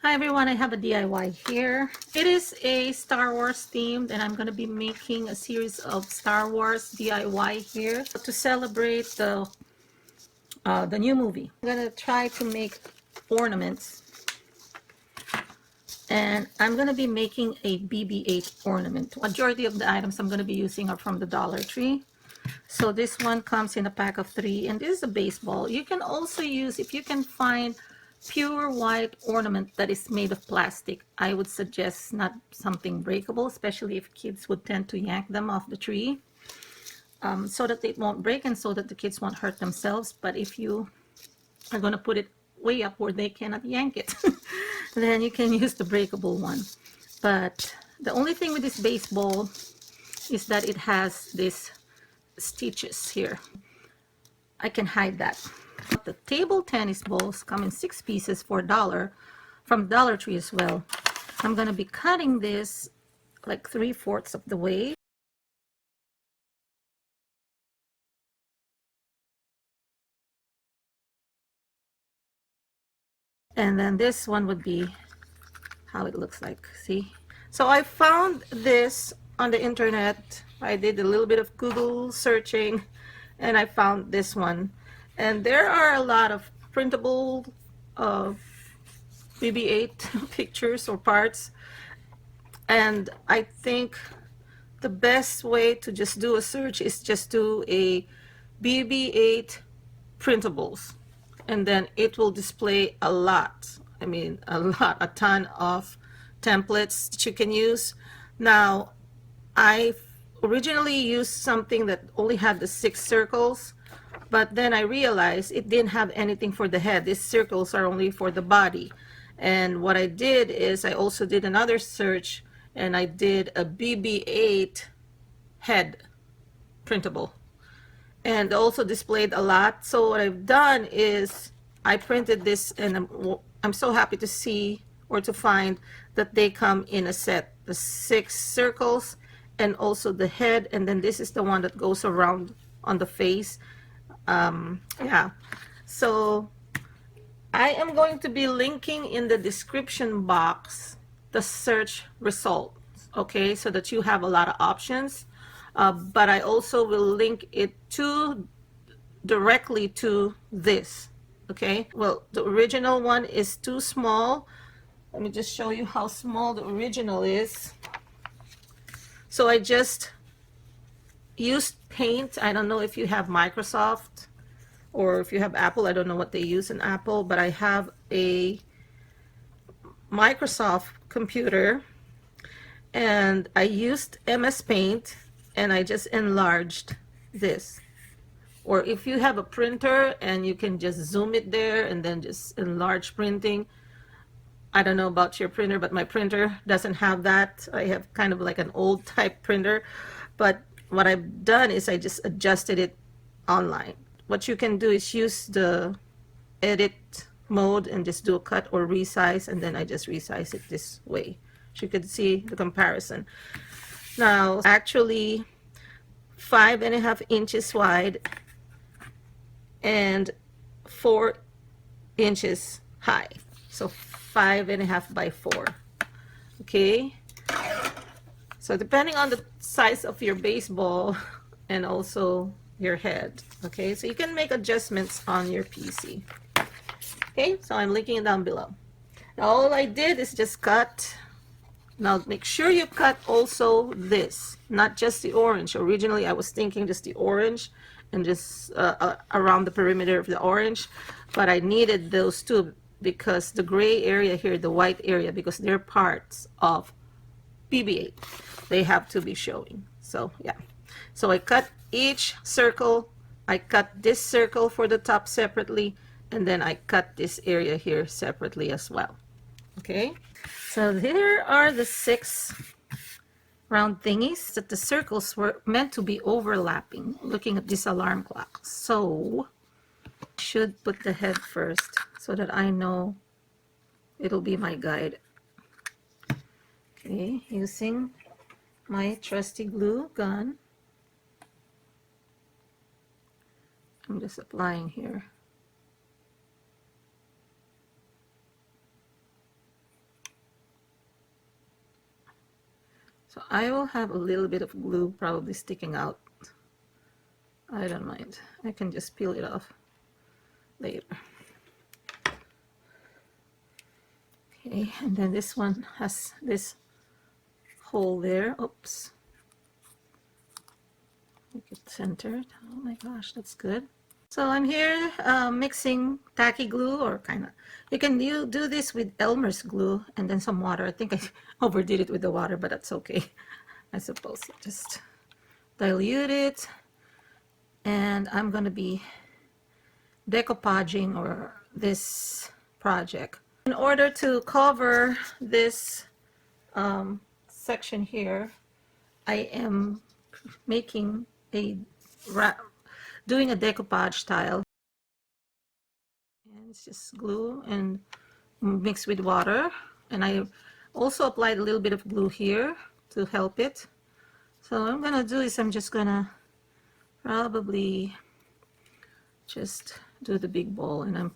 Hi everyone, I have a DIY here. It is a Star Wars themed and I'm going to be making a series of Star Wars DIY here to celebrate the new movie. I'm going to try to make ornaments and I'm going to be making a BB8 ornament. Majority of the items I'm going to be using are from the Dollar Tree. So this one comes in a pack of 3 and this is a baseball. You can also use, if you can find pure white ornament that is made of plastic, I would suggest not something breakable, especially if kids would tend to yank them off the tree, so that it won't break and so that the kids won't hurt themselves. But if you are going to put it way up where they cannot yank it, then you can use the breakable one. But the only thing with this baseball is that it has this stitches here. I can hide that. The table tennis balls come in 6 pieces for $1 from Dollar Tree as well. I'm going to be cutting this like 3/4 of the way. And then this one would be how it looks like. See? So I found this on the internet. I did a little bit of Google searching and I found this one. And there are a lot of printable BB8 pictures or parts, and I think the best way to just do a search is just do a BB8 printables, and then it will display a lot. I mean, a ton of templates that you can use. Now, I originally used something that only had the 6 circles, but then I realized it didn't have anything for the head. These circles are only for the body. And what I did is I also did another search and I did a BB8 head printable and also displayed a lot. So what I've done is I printed this, and I'm so happy to see or to find that they come in a set, the 6 circles and also the head, and then this is the one that goes around on the face. Yeah, so I am going to be linking in the description box the search results, okay, so that you have a lot of options. But I also will link it to directly to this, okay. Well, the original one is too small. Let me just show you how small the original is. So I just used paint. I don't know if you have Microsoft or if you have Apple. I don't know what they use in Apple, but I have a Microsoft computer and I used MS Paint and I just enlarged this. Or if you have a printer and you can just zoom it there and then just enlarge printing. I don't know about your printer, but my printer doesn't have that. I have kind of like an old type printer, but what I've done is I just adjusted it online. What you can do is use the edit mode and just do a cut or resize, and then I just resize it this way so you could see the comparison. Now actually 5.5 inches wide and 4 inches high, so 5.5 by 4. Okay, so depending on the size of your baseball and also your head, okay, so you can make adjustments on your PC. Okay, so I'm linking it down below. Now all I did is just cut. Now make sure you cut also this, not just the orange. Originally I was thinking just the orange and just around the perimeter of the orange, but I needed those two because the gray area here, the white area, because they're parts of BB8, they have to be showing. So yeah, so I cut each circle. I cut this circle for the top separately, and then I cut this area here separately as well. Okay, so here are the 6 round thingies that the circles were meant to be overlapping, looking at this alarm clock. So I should put the head first so that I know it'll be my guide. Okay, using my trusty glue gun, I'm just applying here. So I will have a little bit of glue probably sticking out. I don't mind. I can just peel it off later. Okay, and then this one has this hole there. Oops. Make it centered. Oh my gosh, that's good. So I'm here mixing tacky glue, or kind of, you can do this with Elmer's glue and then some water. I think I overdid it with the water, but that's okay. I suppose just dilute it, and I'm going to be decoupaging or this project. In order to cover this section here, I am making a doing a decoupage tile, and it's just glue and mixed with water, and I also applied a little bit of glue here to help it. So what I'm gonna do is I'm just gonna probably just do the big ball, and I'm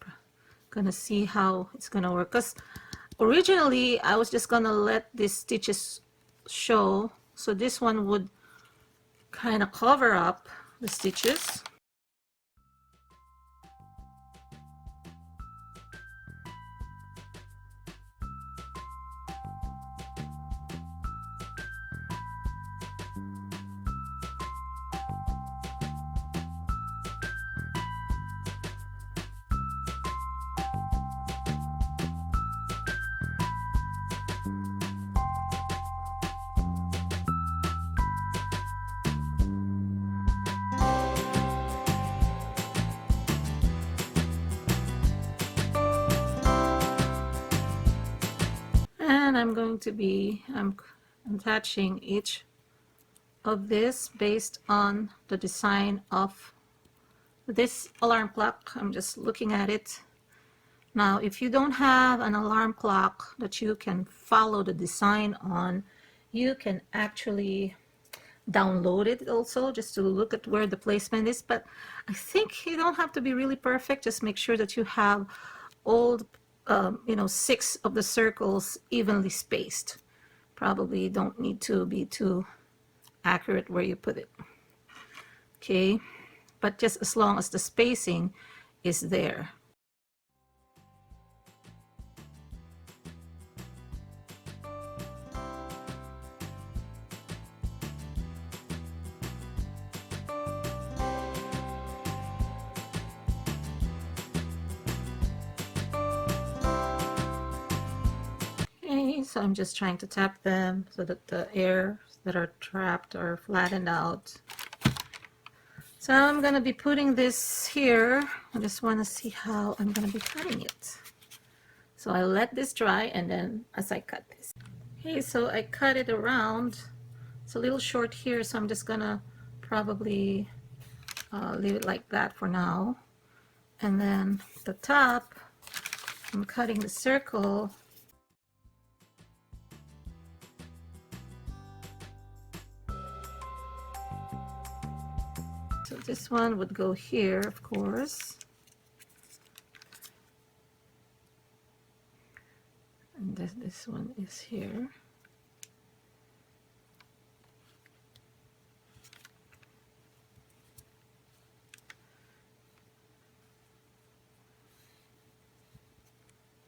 gonna see how it's gonna work, because originally I was just gonna let these stitches show, so this one would kind of cover up the stitches. And I'm going to be attaching each of this based on the design of this alarm clock. I'm just looking at it now. If you don't have an alarm clock that you can follow the design on, you can actually download it also, just to look at where the placement is. But I think you don't have to be really perfect. Just make sure that you have all you know, 6 of the circles evenly spaced. Probably don't need to be too accurate where you put it. Okay, but just as long as the spacing is there. Okay, so I'm just trying to tap them so that the air that are trapped are flattened out. So I'm going to be putting this here. I just want to see how I'm going to be cutting it. So I let this dry, and then as I cut this. Okay, so I cut it around. It's a little short here, so I'm just going to probably leave it like that for now. And then the top, I'm cutting the circle. So this one would go here, of course. And this one is here.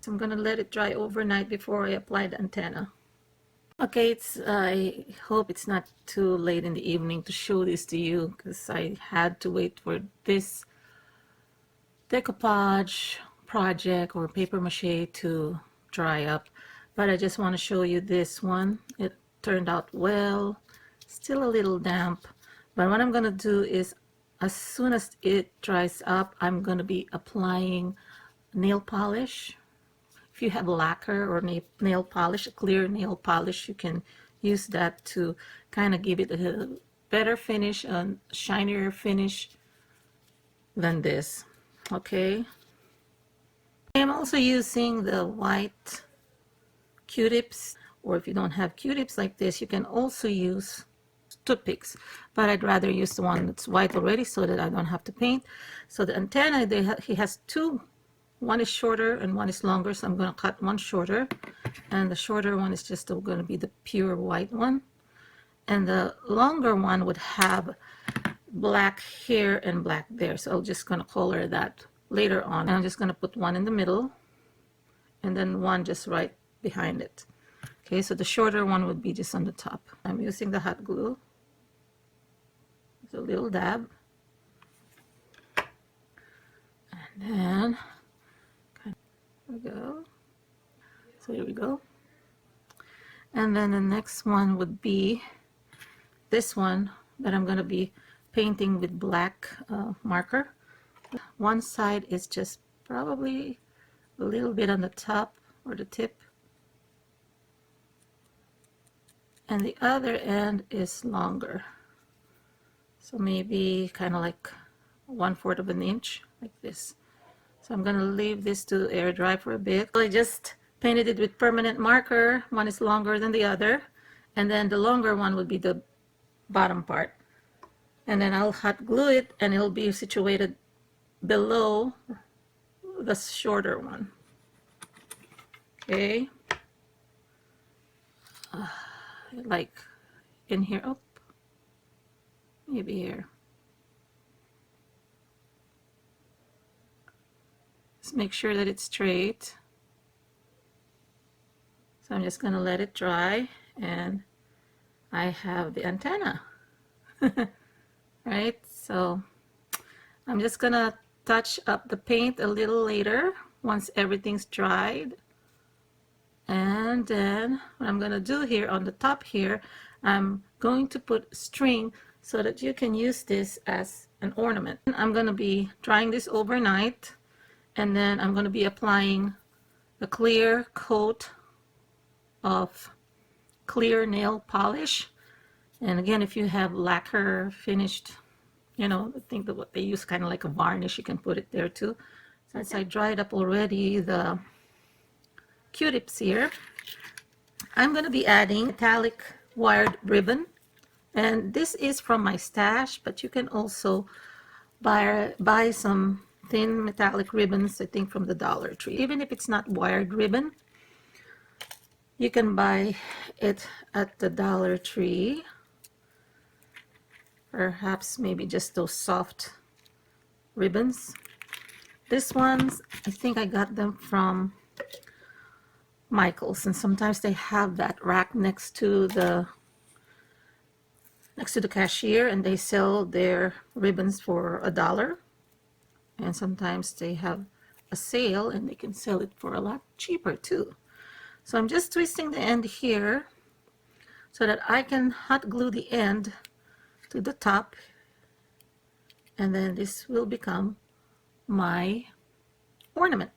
So I'm going to let it dry overnight before I apply the antenna. Okay, I hope it's not too late in the evening to show this to you, because I had to wait for this decoupage project or paper mache to dry up. But I just want to show you this one. It turned out well, still a little damp. But what I'm going to do is, as soon as it dries up, I'm going to be applying nail polish. If you have lacquer or nail polish, a clear nail polish, you can use that to kind of give it a better finish, a shinier finish than this. Okay. I'm also using the white Q-tips, or if you don't have Q-tips like this, you can also use toothpicks, but I'd rather use the one that's white already so that I don't have to paint. So the antenna, he has 2. One is shorter and one is longer, so I'm going to cut one shorter, and the shorter one is just going to be the pure white one. and the longer one would have black here and black there. So I'm just going to color that later on. And I'm just going to put one in the middle and then one just right behind it. Okay, so the shorter one would be just on the top. I'm using the hot glue. It's a little dab. And then, there we go. So here we go. And then the next one would be this one that I'm going to be painting with black marker. One side is just probably a little bit on the top or the tip, and the other end is longer, so maybe kind of like 1/4 of an inch, like this. So I'm going to leave this to air dry for a bit. I just painted it with permanent marker. One is longer than the other, and then the longer one would be the bottom part, and then I'll hot glue it and it'll be situated below the shorter one. Okay, like in here. Oh, maybe here. Just make sure that it's straight. So I'm just gonna let it dry, and I have the antenna. Right, so I'm just gonna touch up the paint a little later once everything's dried. And then what I'm gonna do here on the top here, I'm going to put string so that you can use this as an ornament. I'm gonna be drying this overnight, and then I'm gonna be applying a clear coat of clear nail polish. And again, if you have lacquer finished, you know, I think that what they use kind of like a varnish, you can put it there too. Since I dried up already the Q-tips here, I'm going to be adding metallic wired ribbon, and this is from my stash, but you can also buy some thin metallic ribbons, I think from the Dollar Tree. Even if it's not wired ribbon, you can buy it at the Dollar Tree. Perhaps maybe just those soft ribbons. This ones, I think I got them from Michael's, and sometimes they have that rack next to the cashier, and they sell their ribbons for $1. And sometimes they have a sale and they can sell it for a lot cheaper too. So I'm just twisting the end here so that I can hot glue the end to the top, and then this will become my ornament.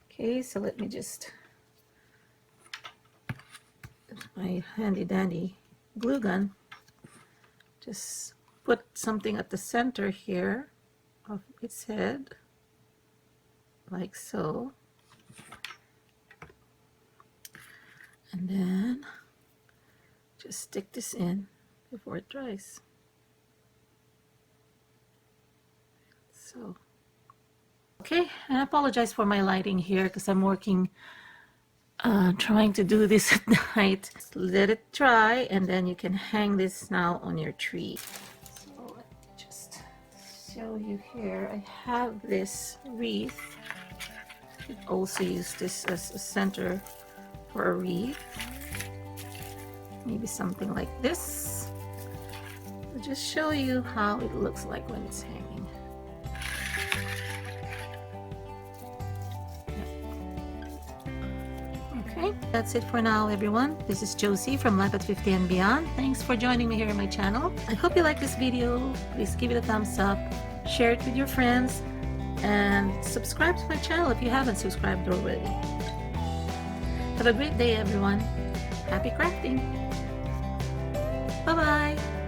Okay, so let me just my handy dandy glue gun, just put something at the center here of its head, like so, and then just stick this in before it dries. So, okay, and I apologize for my lighting here because I'm working trying to do this at night. Let it dry, and then you can hang this now on your tree. So let me just show you here. I have this wreath. You could also use this as a center for a wreath. Maybe something like this. I'll just show you how it looks like when it's hanging. Okay, that's it for now, everyone. This is Josie from Life at 50 and Beyond. Thanks for joining me here on my channel. I hope you like this video. Please give it a thumbs up, share it with your friends, and subscribe to my channel if you haven't subscribed already. Have a great day, everyone. Happy crafting. Bye-bye.